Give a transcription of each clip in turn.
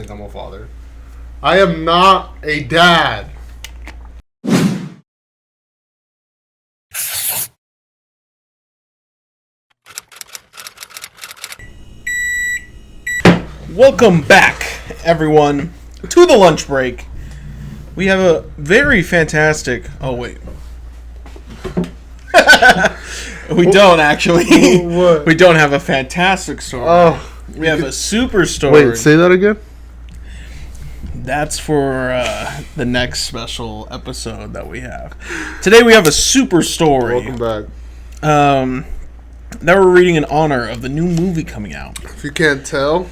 think I'm a father. I am not a dad. Welcome back, everyone, to the lunch break. We have a very fantastic... Oh, wait. We don't, actually. What? We don't have a fantastic story. Oh. We have a super story. Wait, say that again? That's for the next special episode that we have. Today we have a super story. Welcome back. That we're reading in honor of the new movie coming out. If you can't tell...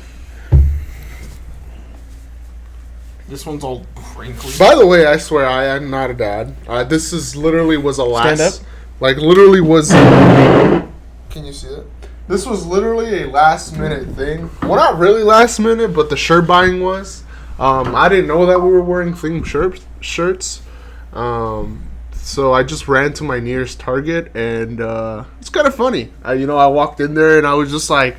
This one's all crinkly. By the way, I swear I am not a dad. This is literally was a last... Stand up. Like, literally was... Can you see it? This was literally a last minute thing. Well, not really last minute, but the shirt buying was. I didn't know that we were wearing theme shirts. So I just ran to my nearest Target, and it's kind of funny. I walked in there, and I was just like,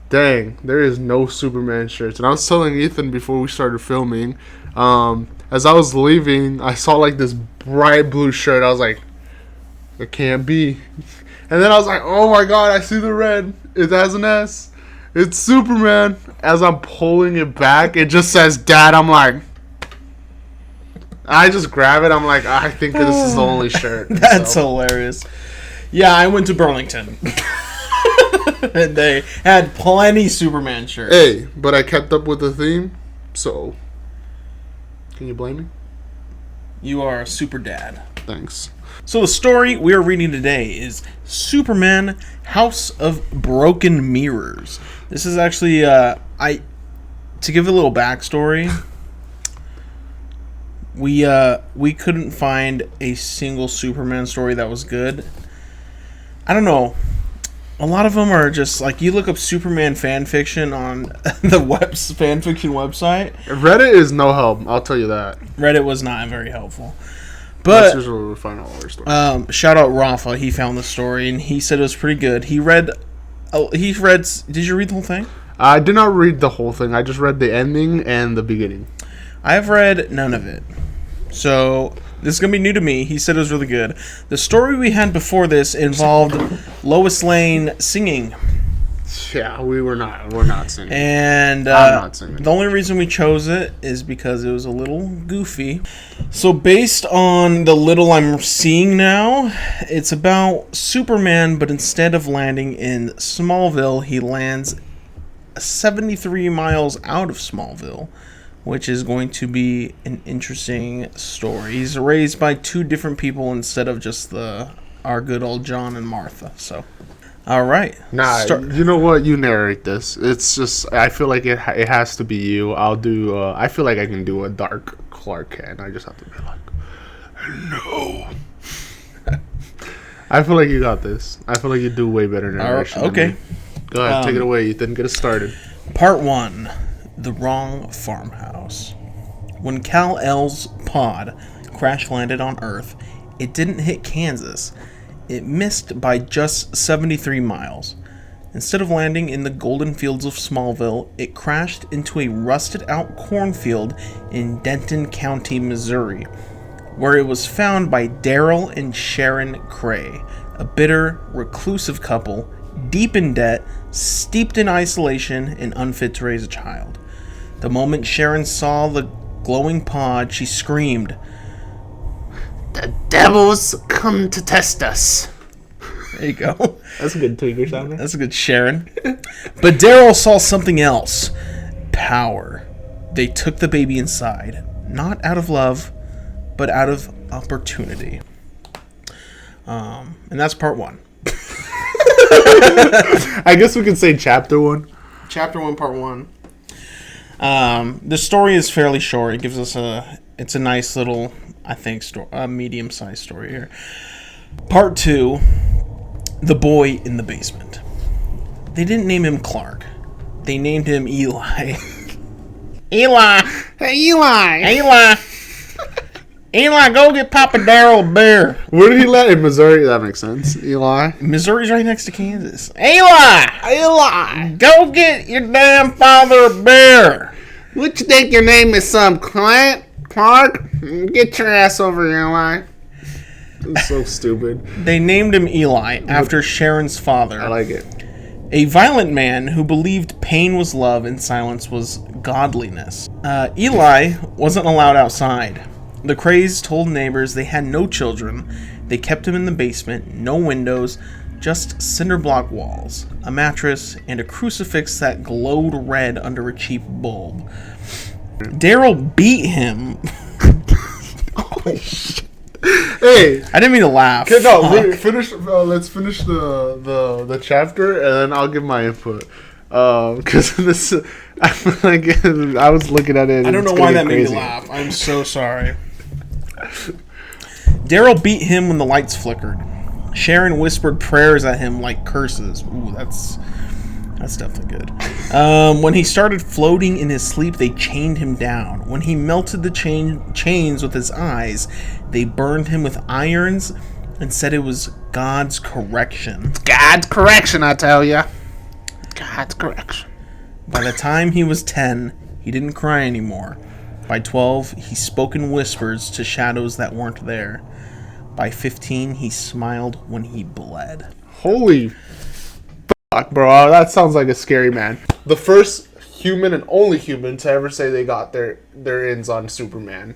dang, there is no Superman shirts. And I was telling Ethan before we started filming, as I was leaving, I saw like this bright blue shirt. I was like, it can't be. And then I was like, oh my god, I see the red. It has an S. It's Superman. As I'm pulling it back, it just says Dad. I'm like, I just grab it. I'm like, I think that this is the only shirt. That's hilarious. Yeah, I went to Burlington. And they had plenty Superman shirts. Hey, but I kept up with the theme, so can you blame me? You are a super dad. Thanks. So the story we are reading today is Superman House of Broken Mirrors. This is actually, to give a little backstory, we couldn't find a single Superman story that was good. I don't know. A lot of them are just, like, you look up Superman fan fiction on the fan fiction website. Reddit is no help, I'll tell you that. Reddit was not very helpful. But that's usually where we find all our stories. Shout out Rafa, he found the story, and he said it was pretty good. Did you read the whole thing? I did not read the whole thing. I just read the ending and the beginning. I have read none of it. So, this is going to be new to me. He said it was really good. The story we had before this involved Lois Lane singing. Yeah, we're not singing. And I'm not singing. The only reason we chose it is because it was a little goofy. So, based on the little I'm seeing now, it's about Superman, but instead of landing in Smallville, he lands 73 miles out of Smallville, which is going to be an interesting story. He's raised by two different people instead of just our good old John and Martha. So, all right. Nah, you know what? You narrate this. It's just, I feel like it has to be you. I'll do, I feel like I can do a dark Clark Kent. I just have to be like, hello. I feel like you got this. I feel like you do way better narration. Okay. Go ahead, take it away, Ethan. Get us started. Part 1. The Wrong Farmhouse. When Kal-El's pod crash-landed on Earth, it didn't hit Kansas. It missed by just 73 miles. Instead of landing in the golden fields of Smallville, it crashed into a rusted-out cornfield in Denton County, Missouri, where it was found by Daryl and Sharon Cray, a bitter, reclusive couple, deep in debt, steeped in isolation, and unfit to raise a child. The moment Sharon saw the glowing pod, she screamed, "The devil's come to test us." There you go. That's a good Tigger sounding. That's a good Sharon. But Daryl saw something else. Power. They took the baby inside, not out of love, but out of opportunity. And that's part 1. I guess we could say chapter 1. Chapter 1, part 1. The story is fairly short. It gives us it's a nice little, I think, medium-sized story here. Part 2, The Boy in the Basement. They didn't name him Clark. They named him Eli. Eli! Hey, Eli! Eli! Eli, go get Papa Daryl a beer. Where did he land? In Missouri? That makes sense. Eli? Missouri's right next to Kansas. Eli! Eli! Go get your damn father a beer. What you think your name is, some Clark? Get your ass over here, Eli. It's so stupid. They named him Eli after Sharon's father. I like it. A violent man who believed pain was love and silence was godliness. Eli wasn't allowed outside. The Krays told neighbors they had no children. They kept him in the basement, no windows, just cinder block walls, a mattress, and a crucifix that glowed red under a cheap bulb. Daryl beat him. Holy shit. Hey, I didn't mean to laugh. Okay, no, finish. Let's finish the chapter, and then I'll give my input. Because this, I feel like I was looking at it. I don't know why that made me laugh. I'm so sorry. Daryl beat him when the lights flickered. Sharon whispered prayers at him like curses. Ooh, that's definitely good. When he started floating in his sleep, they chained him down. When he melted the chains with his eyes, they burned him with irons and said it was God's correction. God's correction, I tell ya. God's correction. By the time he was 10, he didn't cry anymore. By 12, he spoke in whispers to shadows that weren't there. By 15, he smiled when he bled. Holy fuck, bro. That sounds like a scary man. The first human and only human to ever say they got their ends on Superman.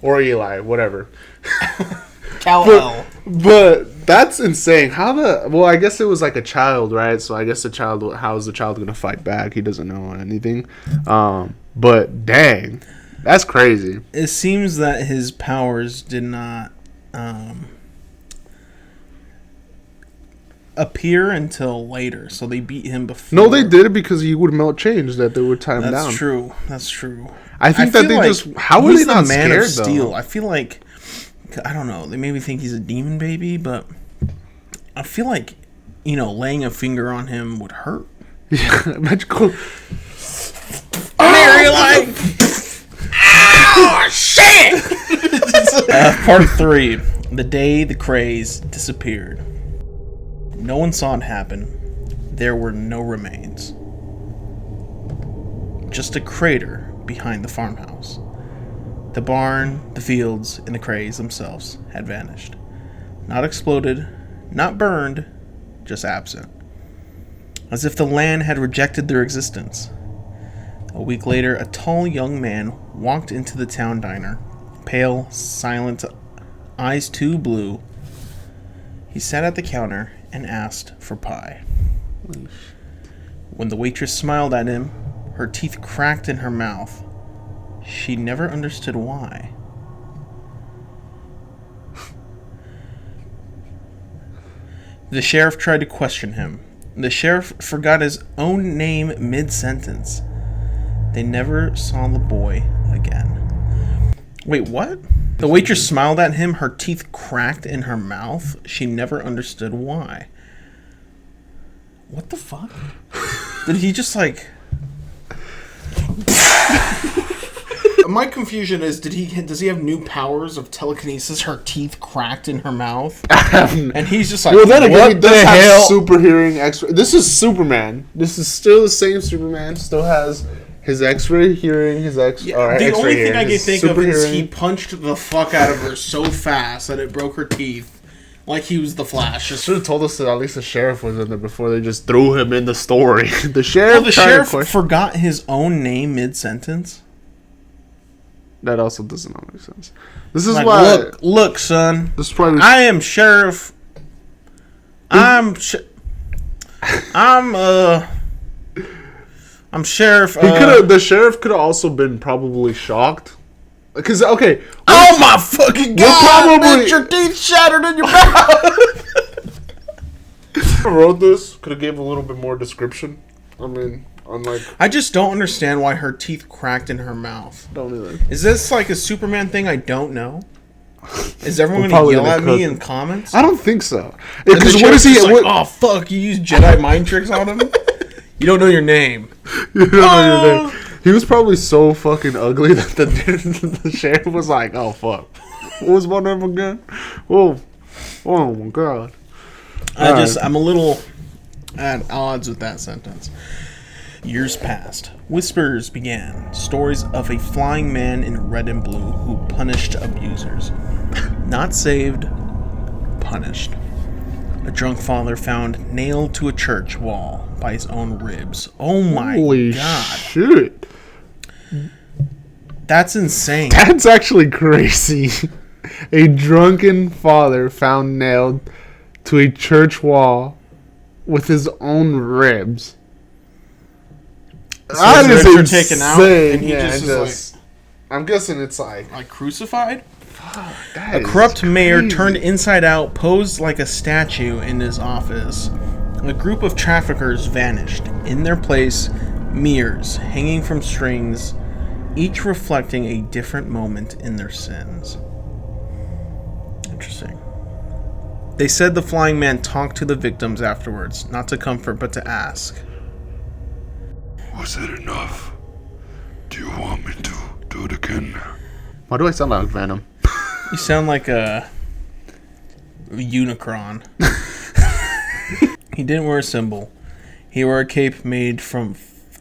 Or Eli, whatever. Kal-El. But that's insane. Well, I guess it was like a child, right? So I guess how is the child going to fight back? He doesn't know anything. But dang, that's crazy. It seems that his powers did not appear until later, so they beat him before. No, they did it because he would melt chains that they would tie him down. That's true. I think that they like just... How are they not scared, man of steel, though? I feel like... I don't know. They maybe think he's a demon baby, but I feel like, laying a finger on him would hurt. Yeah, magical... Mary, like... Ow, shit! Part 3. The day the Krays disappeared. No one saw it happen. There were no remains. Just a crater behind the farmhouse. The barn, the fields, and the Krays themselves had vanished. Not exploded, not burned, just absent. As if the land had rejected their existence. A week later, a tall young man walked into the town diner. Pale, silent, eyes too blue. He sat at the counter and asked for pie. When the waitress smiled at him, her teeth cracked in her mouth. She never understood why. The sheriff tried to question him. The sheriff forgot his own name mid-sentence. They never saw the boy again. Wait, what? The waitress smiled at him, her teeth cracked in her mouth. She never understood why. What the fuck? Did he just like... My confusion is, does he have new powers of telekinesis? Her teeth cracked in her mouth, and he's just like, well, then again, he does have hell? super hearing X-ray. This is Superman. This is still the same Superman. Still has his X-ray hearing, his X. Yeah, the only thing I can think of is he punched the fuck out of her so fast that it broke her teeth, like he was the Flash. Should have told us that at least the sheriff was in there before they just threw him in the story. The sheriff forgot his own name mid-sentence. That also does not make sense. This is like, why. Look, son. This is probably. I am sheriff. I'm sheriff. The sheriff could have also been probably shocked. Because okay. Oh my fucking god! Probably your teeth shattered in your mouth. I wrote this. Could have gave a little bit more description. I mean. I just don't understand why her teeth cracked in her mouth. Don't either. Is this like a Superman thing I don't know? Is everyone going to yell at me in comments? I don't think so. Because what is he? Like, oh fuck! You use Jedi mind tricks on him. You don't know your name. You don't know your name. He was probably so fucking ugly that the sheriff was like, "Oh fuck, what was my name again? Oh my god." I'm a little at odds with that sentence. Years passed. Whispers began. Stories of a flying man in red and blue who punished abusers. Not saved, punished. A drunk father found nailed to a church wall by his own ribs. Oh my Holy god. shit. That's insane. That's actually crazy. A drunken father found nailed to a church wall with his own ribs. So That his is ribs are insane. taken out, and he Yeah, just it is just, I'm guessing it's like crucified? that A is corrupt mayor crazy. turned inside out, posed like a statue in his office. A group of traffickers vanished. In their place, mirrors hanging from strings, each reflecting a different moment in their sins. Interesting. They said the flying man talked to the victims afterwards, not to comfort but to ask. Was it enough? Do you want me to do it again? Why do I sound like Venom? You sound like a Unicron. He didn't wear a symbol. He wore a cape made from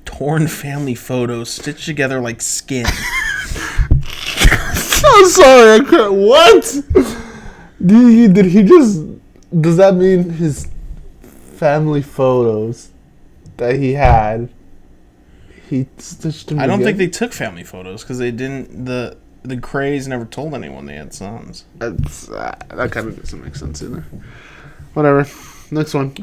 torn family photos stitched together like skin. I'm sorry, I can't. What? Did he just? Does that mean his family photos that he had? He stitched them. I don't think together? they took family photos because they didn't. The Crays never told anyone they had sons. That's, that kind of doesn't make sense either. Whatever. Next one.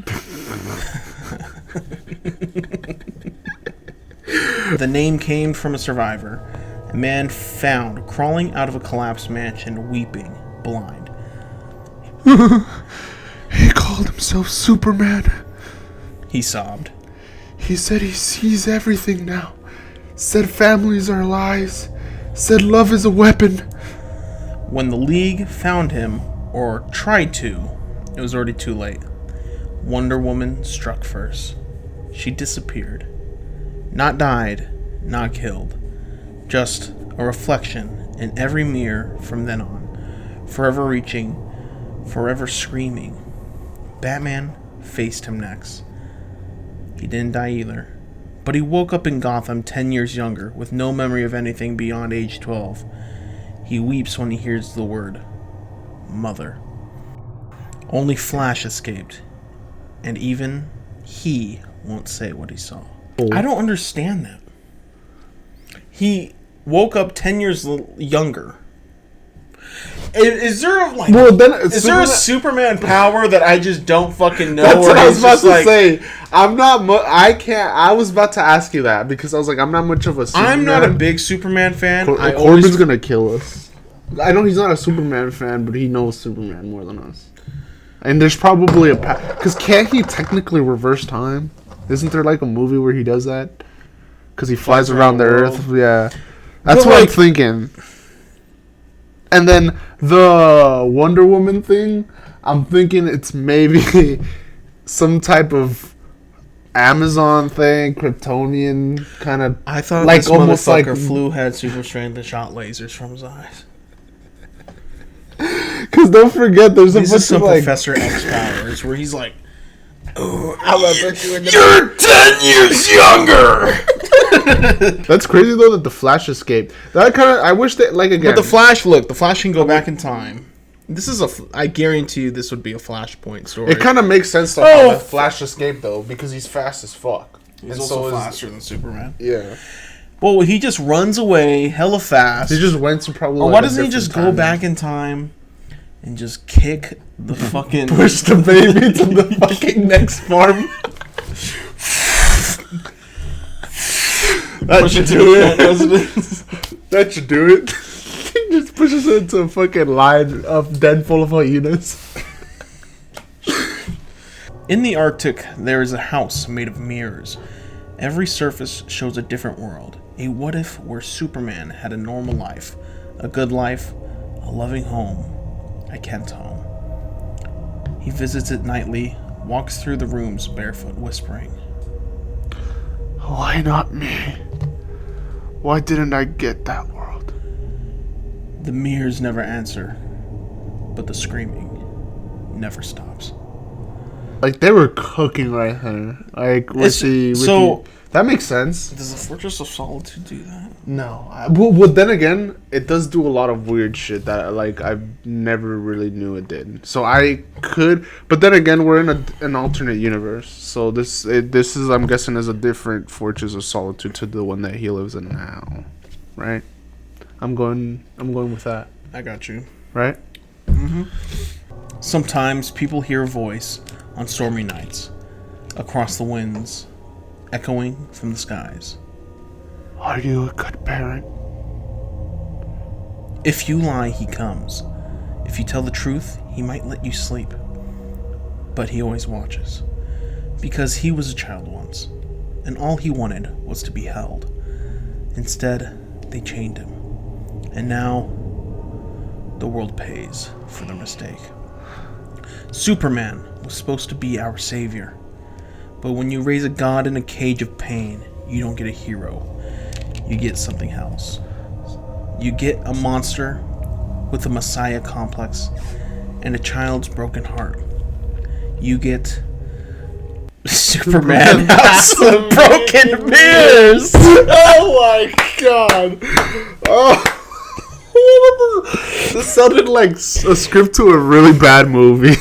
The name came from a survivor. A man found crawling out of a collapsed mansion, weeping, blind. He called himself Superman. He sobbed. He said he sees everything now. Said families are lies. Said love is a weapon. When the League found him, or tried to, it was already too late. Wonder Woman struck first. She disappeared. Not died, not killed. Just a reflection in every mirror from then on. Forever reaching, forever screaming. Batman faced him next. He didn't die either. But he woke up in Gotham 10 years younger, with no memory of anything beyond age 12. He weeps when he hears the word, Mother. Only Flash escaped. And even he won't say what he saw. I don't understand that. He woke up 10 years younger. Is there a, there a Superman power that I just don't fucking know? That's what I was about to like, say. I'm not. I can't. I was about to ask you that because I was like, I'm not much of a Superman. I'm not a big Superman fan. Corbin's gonna kill us. I know he's not a Superman fan, but he knows Superman more than us. And there's probably because can't he technically reverse time? Isn't there like a movie where he does that? Because he flies around the Earth. Yeah, that's what I'm thinking. And then the Wonder Woman thing, I'm thinking it's maybe some type of Amazon thing, Kryptonian kind of. I thought like this almost like motherfucker flew, had super strength, and shot lasers from his eyes. Because don't forget, there's a This bunch is some of like Professor X powers where he's like, You're 10 years younger! That's crazy though that the Flash escaped. That kind of I wish that like again. but the Flash can go back in time. This is I guarantee you this would be a Flashpoint story. It kind of makes sense though how the Flash escaped though because he's fast as fuck. He's and also so faster than Superman. Yeah. Well, he just runs away hella fast. He just went to probably. Or like why a doesn't he just different go time. back in time and just kick the fucking Push the baby to the fucking next farm. That should do it. That should do it. He just pushes it into a fucking line of den full of hyenas. In the Arctic, there is a house made of mirrors. Every surface shows a different world. A what if where Superman had a normal life, a good life, a loving home, a Kent home. He visits it nightly, walks through the rooms barefoot, whispering, Why not me? Why didn't I get that world? The mirrors never answer, but the screaming never stops. Like, they were cooking right there. Like, that makes sense. Does the Fortress of Solitude do that? No. Well, then again, it does do a lot of weird shit that, like, I never really knew it did. So I could... But then again, we're in an alternate universe. So this is, I'm guessing, is a different Fortress of Solitude to the one that he lives in now. Right? I'm going with that. I got you. Right? Mm-hmm. Sometimes people hear a voice on stormy nights, across the winds, echoing from the skies. Are you a good parent? If you lie, he comes. If you tell the truth, he might let you sleep. But he always watches. Because he was a child once, and all he wanted was to be held. Instead, they chained him. And now, the world pays for their mistake. Superman was supposed to be our savior. But when you raise a god in a cage of pain, you don't get a hero. You get something else. You get a monster with a messiah complex and a child's broken heart. You get Superman House of Broken Mirrors. Oh my god. Oh. This sounded like a script to a really bad movie.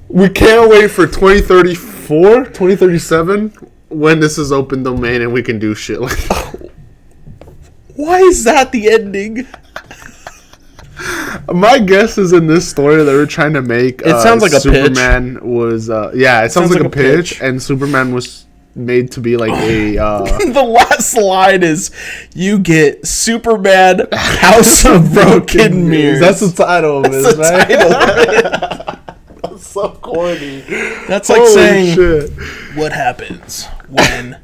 We can't wait for 2034, 2037, when this is open domain and we can do shit like that. Why is that the ending? My guess is in this story they were trying to make. It sounds like a Superman pitch. Was it sounds like a pitch, and Superman was made to be like a. The last line is, "You get Superman House of Broken Mirrors." That's the title of it, right? That's so corny. That's like saying, shit. What happens when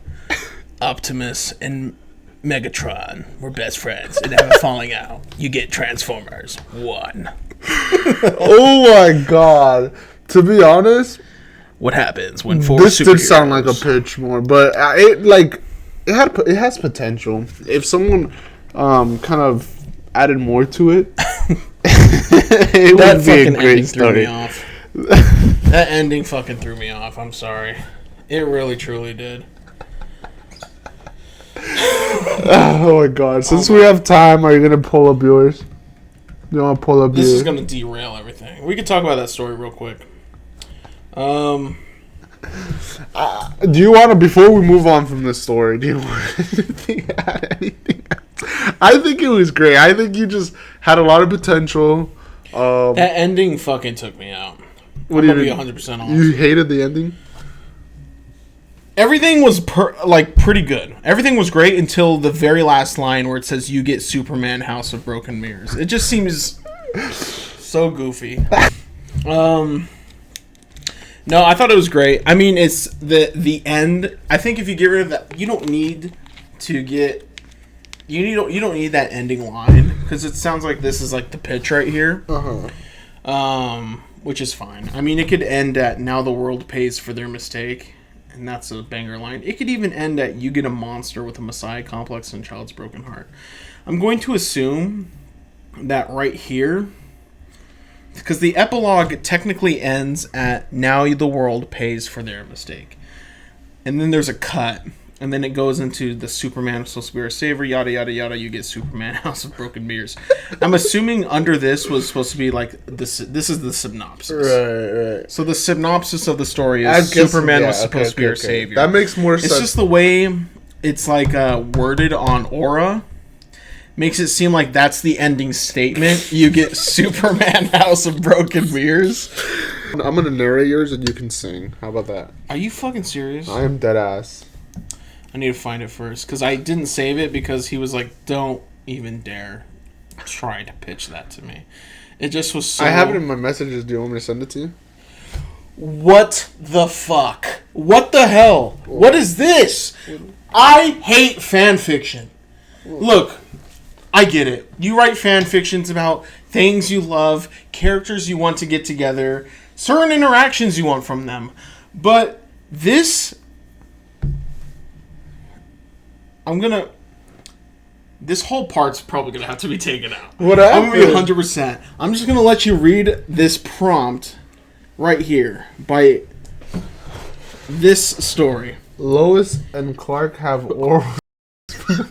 Optimus and Megatron were best friends and have a falling out? You get Transformers 1. Oh my god. To be honest, what happens when four this superheroes... did sound like a pitch more, but it has potential. If someone kind of added more to it, it would be a great story. Threw me off. That ending fucking threw me off. I'm sorry. It really, truly did. Oh my god. Since we have time, are you going to pull up yours? You want to pull up yours? This is going to derail everything. We can talk about that story real quick. Do you want to, before we move on from this story, do you want to add anything else? I think it was great. I think you just had a lot of potential. That ending fucking took me out. I'm going to be 100% honest. You hated the ending? Everything was pretty good. Everything was great until the very last line where it says you get Superman House of Broken Mirrors. It just seems so goofy. No, I thought it was great. I mean, it's the end. I think if you get rid of that, you don't need to get you don't need that ending line because it sounds like this is like the pitch right here. Which is fine. I mean, it could end at now the world pays for their mistake. And that's a banger line. It could even end at you get a monster with a messiah complex and child's broken heart. I'm going to assume that right here, because the epilogue technically ends at now the world pays for their mistake. And then there's a cut. And then it goes into the Superman is supposed to be our savior, yada, yada, yada. You get Superman House of Broken Mirrors. I'm assuming under this was supposed to be like, this is the synopsis. Right. So the synopsis of the story is Superman was supposed to be our savior. That makes more sense. It's just the way it's like worded on Aura. Makes it seem like that's the ending statement. You get Superman House of Broken Mirrors. I'm going to narrate yours and you can sing. How about that? Are you fucking serious? I am dead ass. I need to find it first because I didn't save it because he was like, "Don't even dare try to pitch that to me." It just was so. I have it in my messages. Do you want me to send it to you? What the fuck? What the hell? What is this? I hate fan fiction. Look, I get it. You write fan fictions about things you love, characters you want to get together, certain interactions you want from them, but this. This whole part's probably going to have to be taken out. What I'm happened? going to be 100%. I'm just going to let you read this prompt right here by this story. Lois and Clark have oral time.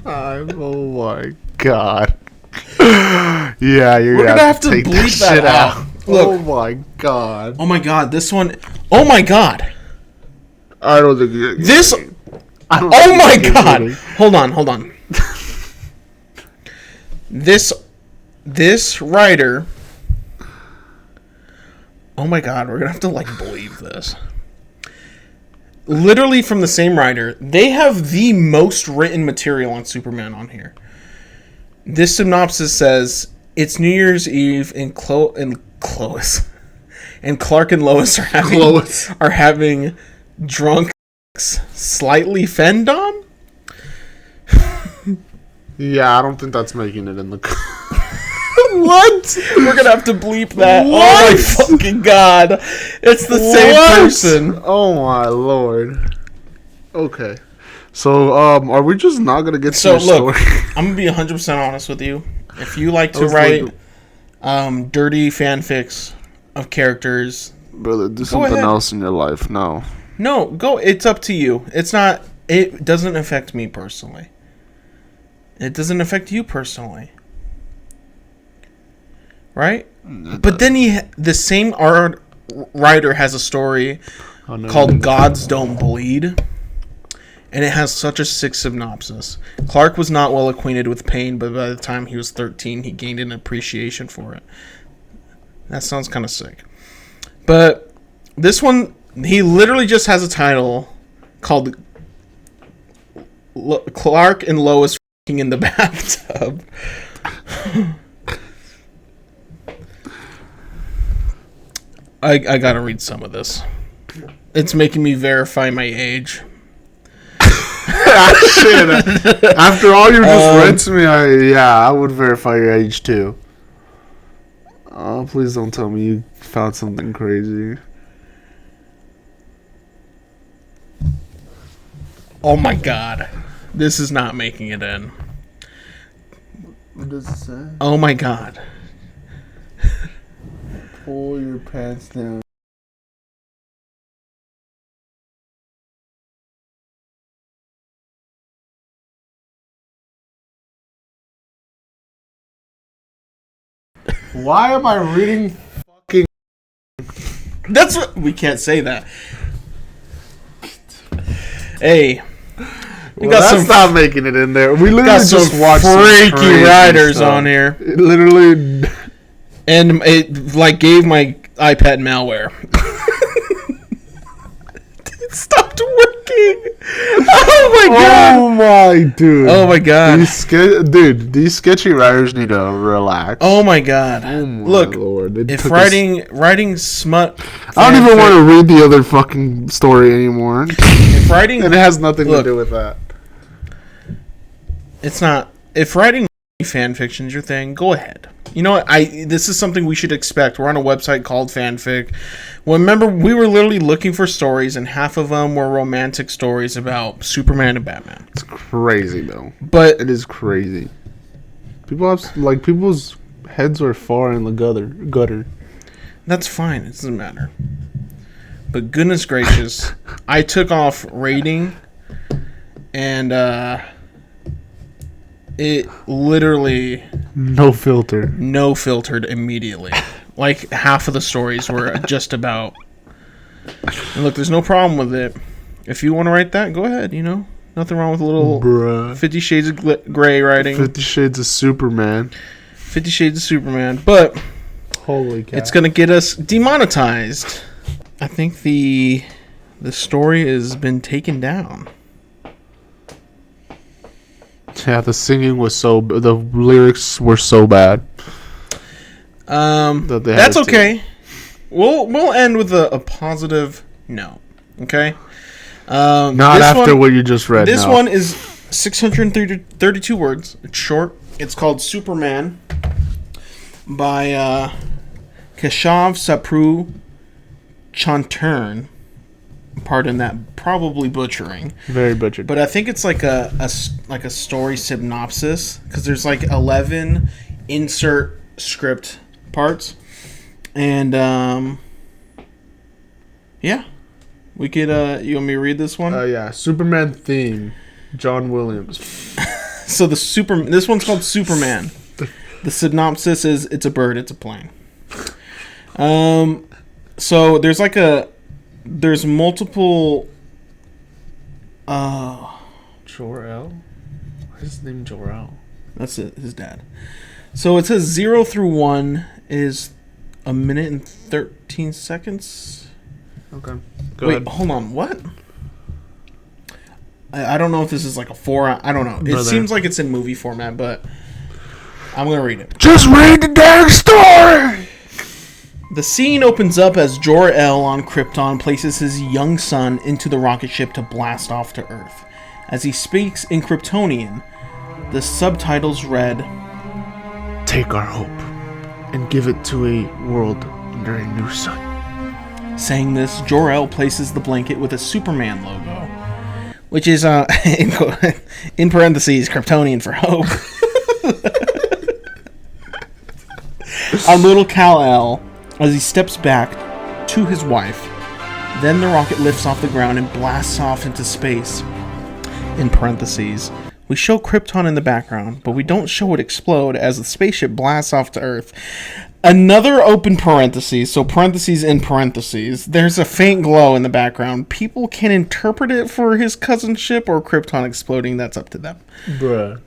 Oh my god. Yeah, you're We're gonna have to take bleep that that shit out. Look. Oh my god. Oh my god, this one. Oh my god. I don't think you're This. I don't Oh think my you're god. kidding. Hold on. This writer. Oh my god, we're gonna have to believe this. Literally from the same writer, they have the most written material on Superman on here. This synopsis says it's New Year's Eve and Clois and Clark and Lois are having drunk slightly fendom. Yeah, I don't think that's making it in the. What? We're gonna have to bleep that. What? Oh my fucking god! It's the same person. Oh my lord. Okay. So, are we just not gonna get to your story? I'm gonna be 100% honest with you. If you like to was write like- dirty fanfics of characters, Brother, do Go something ahead. else in your life. No. no, go. It's up to you. It doesn't affect me personally. It doesn't affect you personally. Right? But then the same writer has a story called Gods Don't Bleed, and it has such a sick synopsis. Clark was not well acquainted with pain, but by the time he was 13, he gained an appreciation for it. That sounds kind of sick. But this one, he literally just has a title called Clark and Lois f***ing in the bathtub. I gotta read some of this. It's making me verify my age. Shit. After all you just read to me, I would verify your age too. Oh, please don't tell me you found something crazy. Oh my god. This is not making it in. What does it say? Oh my god. Pull your pants down. Why am I reading fucking... That's what... We can't say that. Hey. That's not making it in there. We literally Got some just watched freaky crazy writers stuff. on here. It literally... And it gave my iPad malware. It stopped working. Oh my god. Oh my dude. Oh my god. These sketchy writers need to relax. Oh my god. Oh my Look, lord. It if took writing smut, I don't even fanfic- want to read the other fucking story anymore. If writing, And it has nothing Look. to do with that. it's not. If writing fan fiction's your thing, go ahead. You know what? This is something we should expect. We're on a website called Fanfic. Well, remember, we were literally looking for stories, and half of them were romantic stories about Superman and Batman. It's crazy though. But It is crazy. People have people's heads are far in the gutter. that's fine. It doesn't matter. But goodness gracious, I took off rating, and it literally No filter. no filtered immediately. Like half of the stories were just about. And look, there's no problem with it. If you want to write that, go ahead. You know, nothing wrong with a little Bruh. 50 Shades of Grey writing. 50 Shades of Superman. 50 Shades of Superman, but Holy cow. it's gonna get us demonetized. I think the story has been taken down. Yeah, the singing was the lyrics were so bad. That they had That's to- okay. We'll end with a positive note. Okay. Not this after one, what you just read. This no. one is 632 words. It's short. It's called Superman by Keshav Sapru Chanturn. pardon that, probably butchering. Very butchered. But I think it's like a story synopsis, because there's like 11 insert script parts, and yeah, we could. You want me to read this one? Yeah, Superman theme, John Williams. So this one's called Superman. The synopsis is: it's a bird, it's a plane. So there's multiple. Jor-El? Why is his name Jor-El? That's it, his dad. So it says 0 through 1 is 1 minute and 13 seconds. Okay. Wait, hold on. What? I don't know if this is like a 4. I don't know. It seems like it's in movie format, but I'm going to read it. Just read the damn story! The scene opens up as Jor-El on Krypton places his young son into the rocket ship to blast off to Earth. As he speaks in Kryptonian, the subtitles read, "Take our hope and give it to a world under a new sun." Saying this, Jor-El places the blanket with a Superman logo, which is, in parentheses, Kryptonian for hope, on little Kal-El as he steps back to his wife. Then the rocket lifts off the ground and blasts off into space. In parentheses, we show Krypton in the background, but we don't show it explode as the spaceship blasts off to Earth. Another open parentheses, so parentheses in parentheses. There's a faint glow in the background. People can interpret it for his cousin ship or Krypton exploding. That's up to them. Bruh.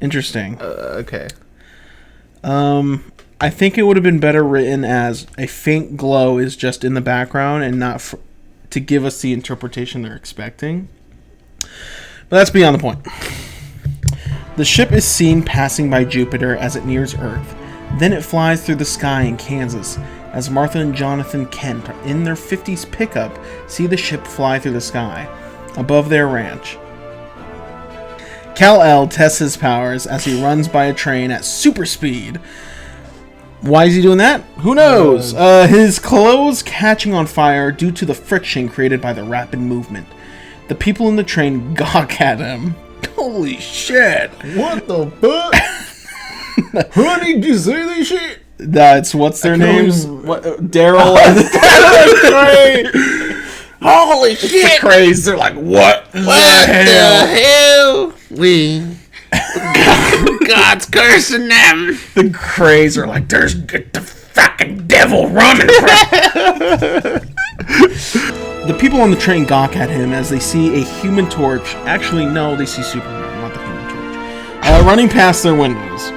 Interesting. Okay. I think it would have been better written as a faint glow is just in the background and not to give us the interpretation they're expecting. But that's beyond the point. The ship is seen passing by Jupiter as it nears Earth. Then it flies through the sky in Kansas as Martha and Jonathan Kent, in their 50s pickup, see the ship fly through the sky above their ranch. Kal-El tests his powers as he runs by a train at super speed. Why is he doing that? Who knows? His clothes catching on fire due to the friction created by the rapid movement. The people in the train gawk at him. Holy shit! What the fuck? Honey, did you say this shit? That's what's their names? What? Daryl and Holy shit! the Craze. They're like, what the hell? God's cursing them. The Craze are like, there's the fucking devil running. The people on the train gawk at him as they see a Human Torch. Actually, no, they see Superman, not the Human Torch. Running past their windows.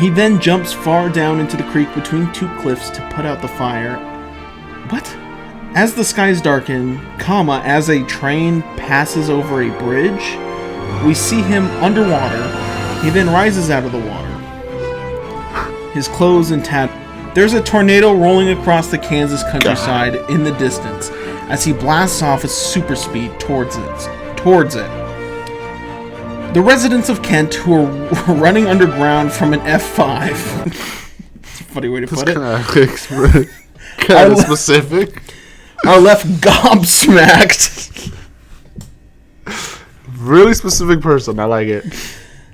He then jumps far down into the creek between two cliffs to put out the fire. What? As the skies darken, as a train passes over a bridge, we see him underwater. He then rises out of the water. His clothes in tatters. There's a tornado rolling across the Kansas countryside in the distance as he blasts off at super speed towards it. The residents of Kent, who are running underground from an F5, it's a funny way to put it, Kind of specific, are left gobsmacked. Really specific person. I like it.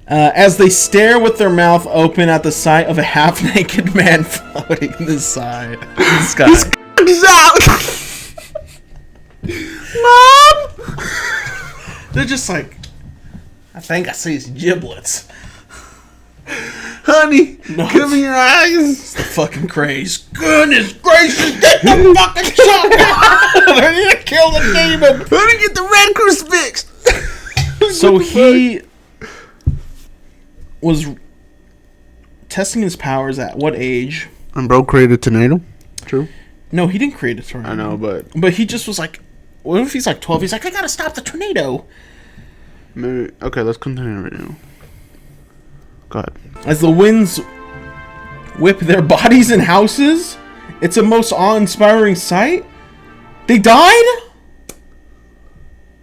As they stare with their mouth open at the sight of a half-naked man floating in the sky. He's out. Mom. They're just like, I think I see his giblets. Honey, come in your eyes. It's the fucking Craze. Goodness gracious, get the fucking shotgun! I need to kill the demon! Let me get the red crucifix. So he was testing his powers at what age? And bro created a tornado. True. No, he didn't create a tornado. I know, But he just was like, what if he's like 12? He's like, I gotta stop the tornado. Maybe. Okay, let's continue right now. Go ahead. As the winds whip their bodies in houses, it's a most awe-inspiring sight. They died?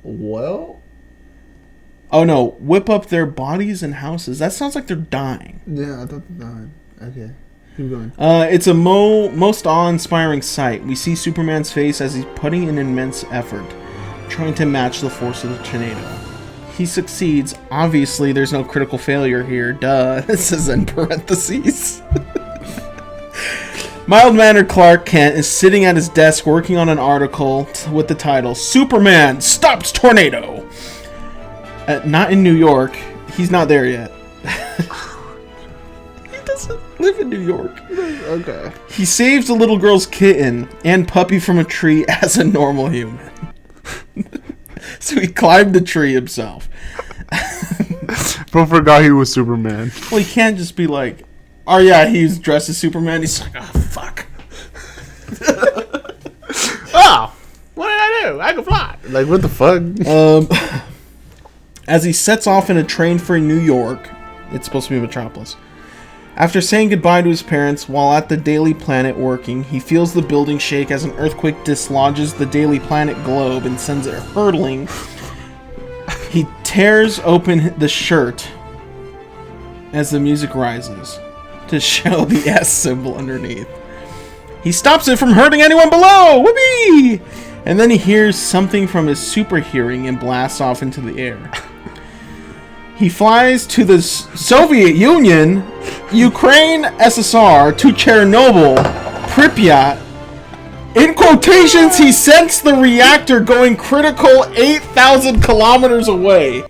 Well. Oh no, whip up their bodies in houses. That sounds like they're dying. Yeah, I thought they died. Okay. Keep going. It's a most awe-inspiring sight. We see Superman's face as he's putting in immense effort, trying to match the force of the tornado. He succeeds. Obviously, there's no critical failure here. Duh. This is in parentheses. Mild-mannered Clark Kent is sitting at his desk working on an article with the title, Superman Stops Tornado. Not in New York. He's not there yet. He doesn't live in New York. Okay. He saves a little girl's kitten and puppy from a tree as a normal human. So he climbed the tree himself. Bro forgot he was Superman. Well, he can't just be like, oh yeah, he's dressed as Superman. He's like, oh fuck. Oh, what did I do? I can fly. Like, what the fuck? As he sets off in a train for New York, it's supposed to be Metropolis. After saying goodbye to his parents while at the Daily Planet working, he feels the building shake as an earthquake dislodges the Daily Planet globe and sends it hurtling. He tears open the shirt as the music rises to show the S symbol underneath. He stops it from hurting anyone below! Whoopee! And then he hears something from his super hearing and blasts off into the air. He flies to the Soviet Union, Ukraine, SSR, to Chernobyl, Pripyat. In quotations, he sensed the reactor going critical 8,000 kilometers away.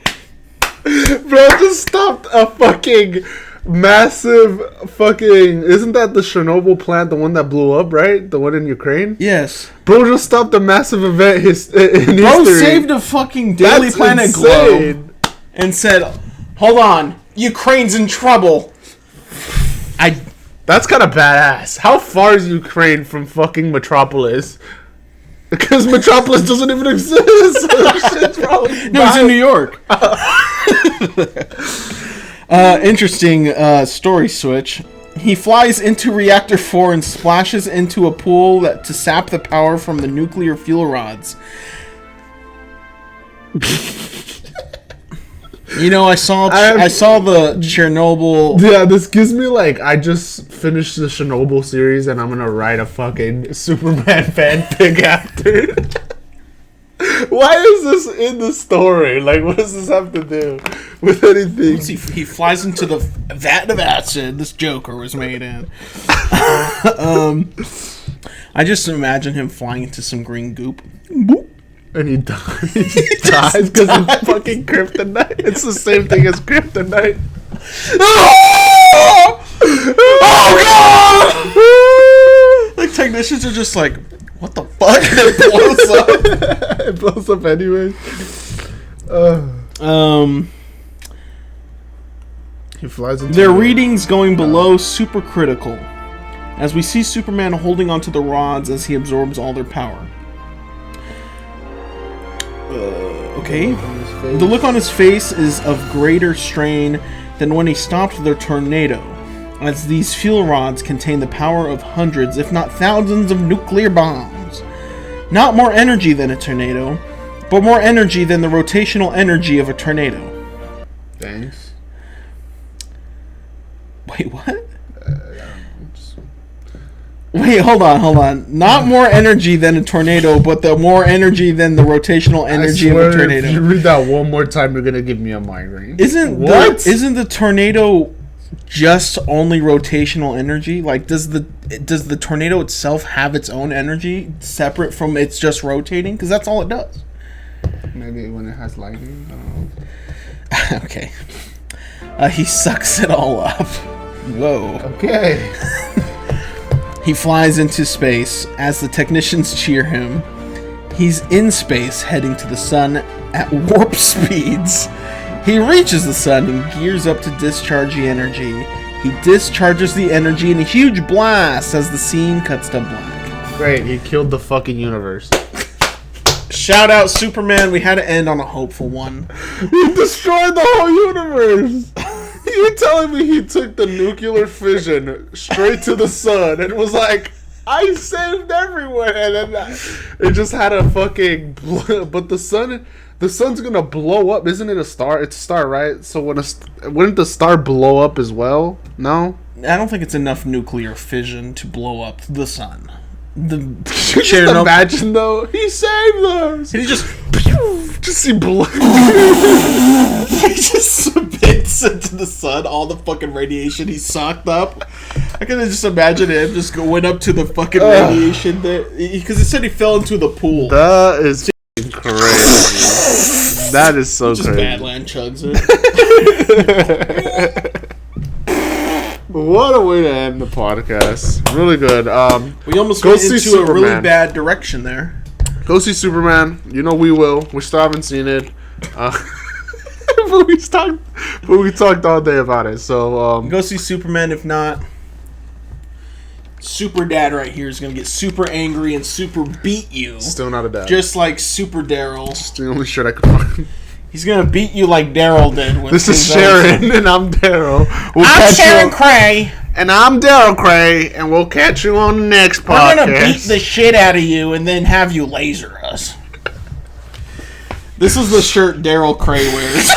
Bro just stopped a fucking massive fucking... Isn't that the Chernobyl plant, the one that blew up, right? The one in Ukraine? Yes. Bro just stopped a massive event in history. Bro saved a fucking Daily Planet globe and said, hold on, Ukraine's in trouble. That's kind of badass. How far is Ukraine from fucking Metropolis? Because Metropolis doesn't even exist. Shit's probably no, it's in New York. Interesting story switch. He flies into Reactor 4 and splashes into a pool to sap the power from the nuclear fuel rods. You know, I saw the Chernobyl. Yeah, this gives me like I just finished the Chernobyl series and I'm gonna write a fucking Superman fanfic after. Why is this in the story? Like, what does this have to do with anything? He flies into the vat of acid this Joker was made in. I just imagine him flying into some green goop. Boop. And he dies. He dies because it's fucking kryptonite. It's the same thing as kryptonite. Oh god! Like technicians are just like, what the fuck? It blows up. It blows up anyway. He flies into their readings going below supercritical, as we see Superman holding onto the rods as he absorbs all their power. Okay. The look on his face is of greater strain than when he stopped the tornado, as these fuel rods contain the power of hundreds, if not thousands, of nuclear bombs. Not more energy than a tornado, but more energy than the rotational energy of a tornado. Thanks. Wait, what? Wait, hold on. Not more energy than a tornado, but the more energy than the rotational energy of a tornado. If you read that one more time, you're gonna give me a migraine. Isn't the tornado just only rotational energy? Like, does the tornado itself have its own energy separate from it's just rotating? Because that's all it does. Maybe when it has lightning. I don't know. Okay. He sucks it all up. Whoa. Okay. He flies into space as the technicians cheer him. He's in space, heading to the sun at warp speeds. He reaches the sun and gears up to discharge the energy. He discharges the energy in a huge blast as the scene cuts to black. Great, he killed the fucking universe. Shout out Superman, we had to end on a hopeful one. He destroyed the whole universe! You're telling me he took the nuclear fission straight to the sun and was like, I saved everyone, and then it just had a fucking... But the sun's gonna blow up. Isn't it a star? It's a star, right? So wouldn't the star blow up as well? No? I don't think it's enough nuclear fission to blow up the sun. Just imagine though, he saved us. And he just see blood. he just submits into the sun all the fucking radiation he socked up. I can just imagine him just going up to the fucking radiation there because it said he fell into the pool. That is crazy. That is so just crazy. Badland chugs it. What a way to end the podcast. Really good. We almost go went see into Superman. a really bad direction there. Go see Superman. You know we will. We still haven't seen it. But we talked all day about it. So go see Superman. If not, Super Dad right here is gonna get super angry and super beat you. Still not a dad. Just like Super Daryl. It's the only shirt I could find. He's gonna beat you like Daryl did. With This is Sharon, and I'm Daryl. I'm Sharon Cray. And I'm Daryl Cray, and we'll catch you on the next podcast. We're gonna beat the shit out of you and then have you laser us. This is the shirt Daryl Cray wears.